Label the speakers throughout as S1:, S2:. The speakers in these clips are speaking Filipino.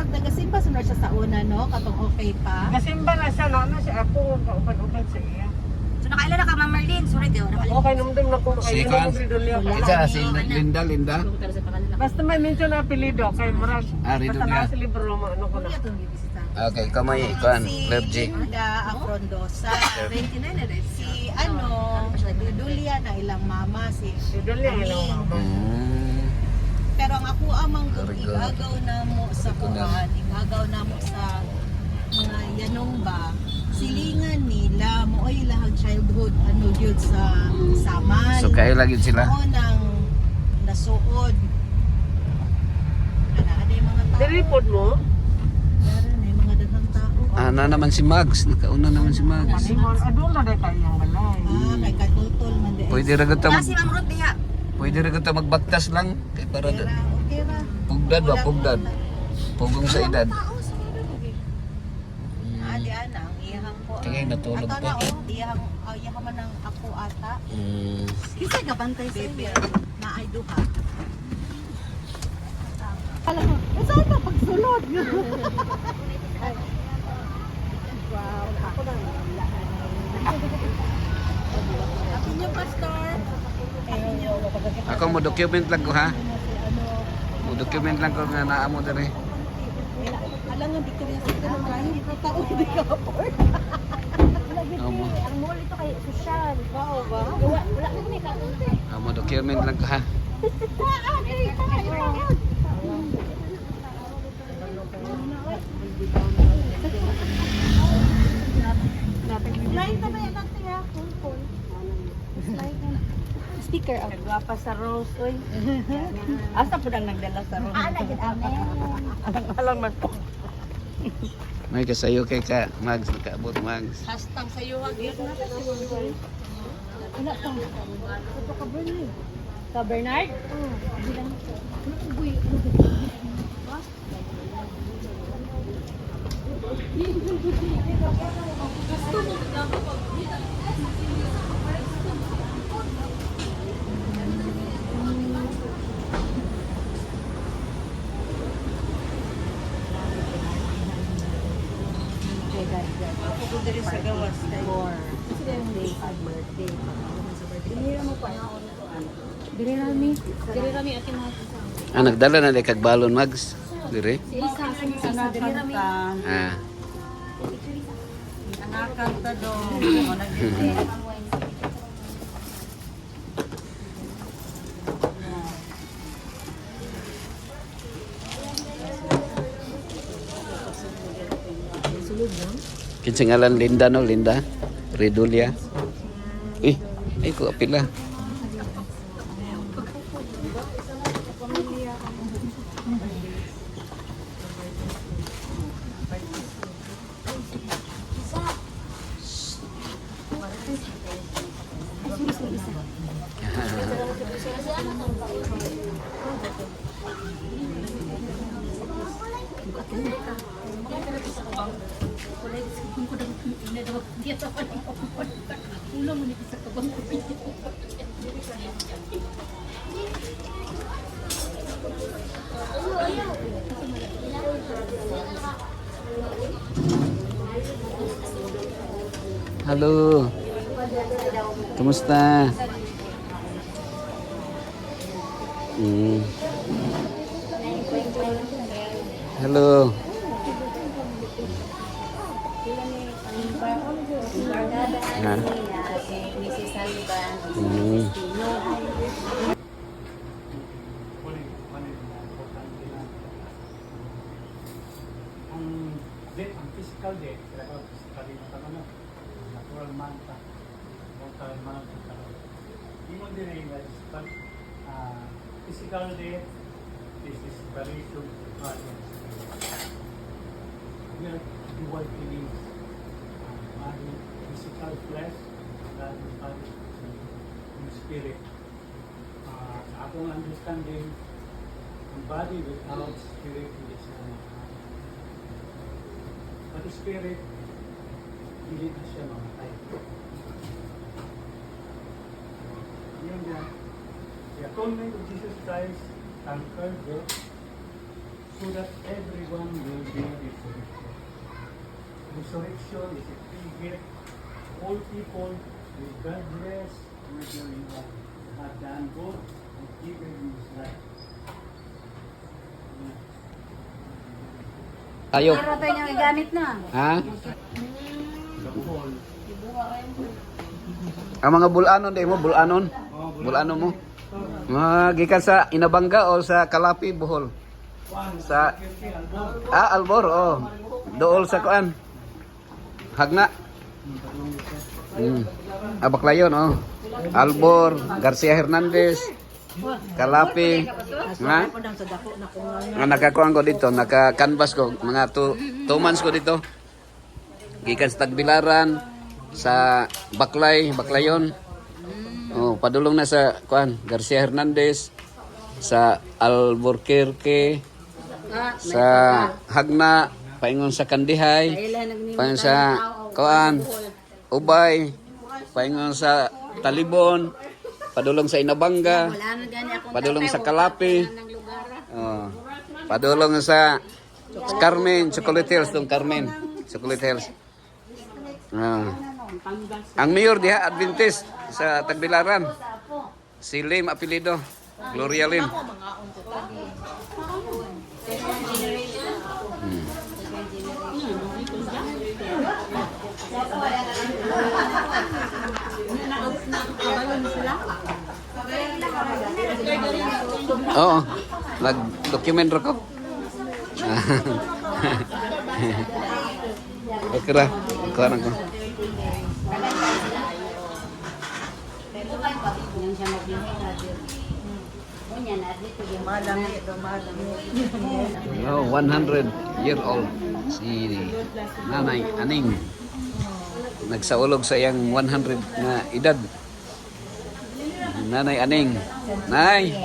S1: Murag nagasimba sunod siya sa una, no? Katong okay pa.
S2: Kasimba na siya, no? Ano siya ako, kaupan-upan sa iya.
S3: So nakailan na ka, Ma'am Marlene? Sorry kayo, nakailan.
S2: Okay, numdum na ko.
S4: Si
S2: Ay,
S4: Kwan.
S2: numdum si Dulia.
S4: Isa si Linda.
S2: Basta may mention na apelido, kay Murag.
S4: Ah, Ridon
S2: Basta
S4: nga.
S2: na sa libro, ano ko na.
S4: Okay, kamay Kwan,
S1: Si
S4: Club G.
S1: Linda Afrondosa. 29 na rin. Si Dulia na ilang mama. Si
S2: Si Dulia, ano, mama.
S1: Pero ang ako amang
S4: Very good.
S1: igagaw na mo sa kuhan, igagaw na mo sa mga yanong ba, silingan nila mo ay lahag childhood ano yun sa saman.
S4: So kayo lagi sila.
S1: Mao nang nasuod. Ano yung mga tao?
S2: Diripod mo?
S1: Dara na yung mga daghang tao.
S4: Na naman si Mags, nakauna naman si Mags.
S2: Simon, adun na day kayang balay.
S1: Kay katutol man di.
S4: Pwede ra gud ta
S3: Wala si Ma'am Ruth diha.
S4: pwede ra gud ta magbaktas lang kay para
S1: Okay ra, okay ra.
S4: pugdad ba pugdad. Pugong sa edad.
S1: Di ana ang iyang ko.
S4: Tingay, natulog
S1: Ato
S4: pa.
S1: na iyang man ang ako ata.
S3: Kisay ka bantay sa
S1: Baby,
S3: iya.
S1: na ay duha. Alam mo, saan ka pagsulod? Wow, ako na. Happy New Pastor. Happy New.
S4: Ako mo document lang ko ha. Mo document lang ko nga naa mo dere.
S1: Alam nga, Victoria City ng kanin, ito tao, hindi ka afford.
S4: Amo.
S3: Ang mall ito kay social.
S1: Wow, ba?
S3: Wala mo ni kakunti.
S4: Mo document lang ko ha.
S1: Lain ka ba yan natin ha?
S3: Sticker out.
S1: Nagwapa sa Rose, oy. Asa po nang nagdala sa Rose?
S3: Nagit amen.
S2: Alang man po.
S4: May kasayo kay ka Mags nakaabot Mags.
S1: Hastang sa iyo, hagit na ta si
S3: Ina tong. Ito ka Bernard. Ka Bernard?
S1: Ako po diri sa gawas.
S3: Diri rami akin mga.
S4: Nagdala na kag balon Mags. Dire.
S3: Si Elsa sa diri rami.
S1: Anakan ta do. Mo nagdili.
S4: Kinsa ngalan Linda no, Linda. Redulia. Ay ko apila. Halo. Kumusta? Halo.
S3: Mrs. Saliban.
S5: Ang physical debt, kaya physically na natural man ta, mental man ta. Even the name is physical debt, this is very true. We are dual feelings, body, physical flesh, and body, and spirit. Sa akong understanding, ang body without spirit is but the spirit, hindi na siya mamatay. Yun yan. The atonement of Jesus Christ conquered death. so that everyone will be resurrected. Resurrection is a free gift. All people, regardless whether you have done good or given in His life.
S4: Tayo.
S3: Pero tayo niyang igamit na.
S4: Ha?
S5: The whole.
S4: Ang mga bulanon, di mo? Bulanon? Bulanon mo? Gikan sa Inabanga o sa Kalapi, Bohol? Sa... Albor, oh. Dool sa kuan. Hagna. Baklayon, oh. Albor, Garcia Hernandez, Kalapi. Nga? Nga nakakuan ko dito, naka-canvas ko. Mga 2 months ko dito. Gikan sa Tagbilaran, sa Baklayon. Oh, padulong na sa kuan, Garcia Hernandez, sa Albuquerque, sa Hagna, paingon sa Kandihay, paingon sa kuan, Ubay, paingon sa Talibon, padulong sa Inabanga, padulong sa Kalapi, oh, padulong sa Carmen, Chocolate Hills, tong Carmen, Chocolate Hills. Ang mayor diha Adventist sa Tagbilaran. Si Lim apelido, Gloria Lim. Oo, nag-document ko. Okay ra, kuha ko. Oh, 100-year-old si Nanay Aning. Nagsaulog sa iyang 100 na edad. Nanay Aning. Nay,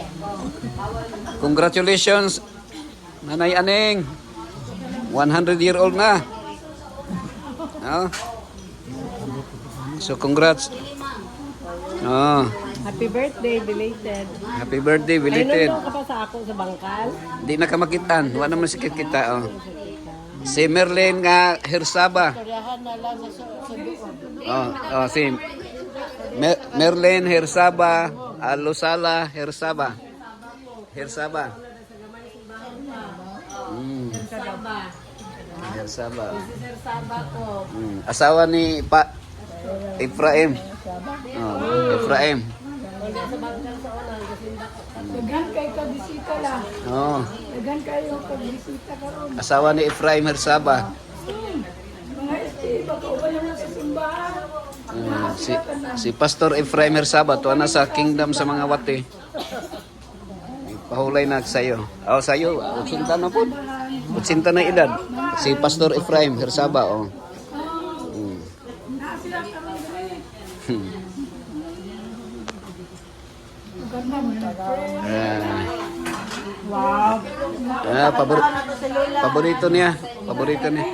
S4: congratulations, Nanay Aning. 100-year-old na. Oh. So congrats. Oh.
S2: Happy birthday, belated.
S4: Happy birthday, belated.
S2: Ay, ka pa sa ako sa bangkal?
S4: Di na ka makitaan. Wala naman sikit kita. Oh. Si Merlin nga Hersaba. Oh, si Merlin Hersaba, Alusala Hersaba. Hersaba. Hersaba. Asawa ni Pa Efraim. Oh, Efraim.
S3: Dagan kayo ka-bisita lang.
S4: Oh.
S3: Dagan kayo ka-bisita karon.
S4: Asawa ni Efraim Hersaba.
S3: Mga baka wala na sa simbahan.
S4: Si Pastor Efraim Hersaba, tuwa na sa kingdom sa mga wati. Pahulay na sayo. Oh, sayo, 80 na po. 80 na edad. Si Pastor Efraim Hersaba, oh.
S2: Wow.
S4: Paborito niya. Paborito niya.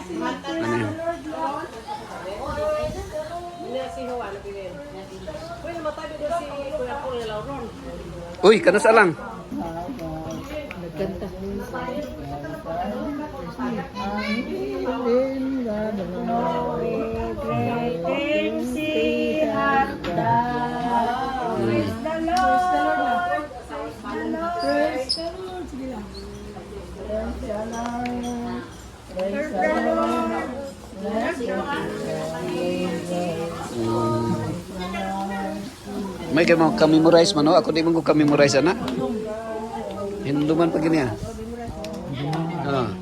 S4: Ano yun? Uy, kanas alang. May kayo mga ka-memorize man, no? Ako di man ko ka-memorize, ana. Hinduman pag niya. Ah.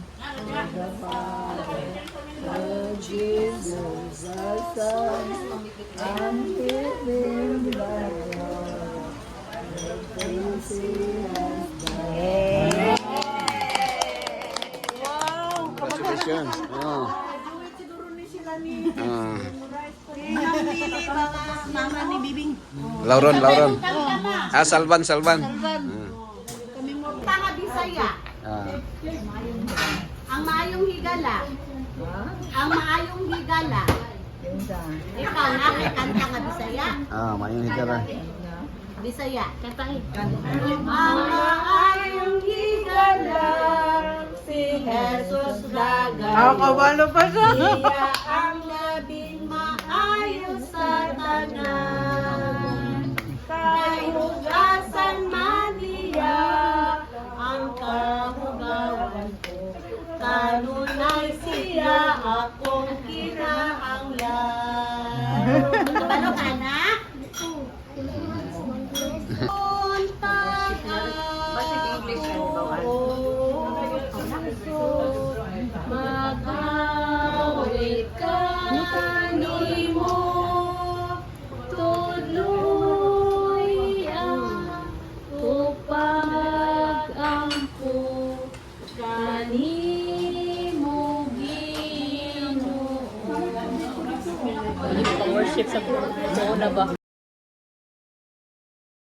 S4: Congratulations. Oh. Ah.
S1: Mama ni Bibing.
S4: Lauron. Salvan.
S6: Tanga Bisaya.
S4: Ah.
S6: Ang maayong higala. Ang maayong higala. Ikaw na kanta nga Bisaya.
S4: Mayroon higala.
S6: Bisaya. Ang maayong higala, si Jesus dagat.
S2: kabalo pa siya.
S6: Siya ang labing maayo sa tanan. Kahugasan man niya ang kahugawan ko. Kanunay siya akong kinahanglan. Kabalo ka na? Magawit ka nimo, tuloy ang upag-ampo kanimo Ginoo.
S3: Worship sa buo na ba?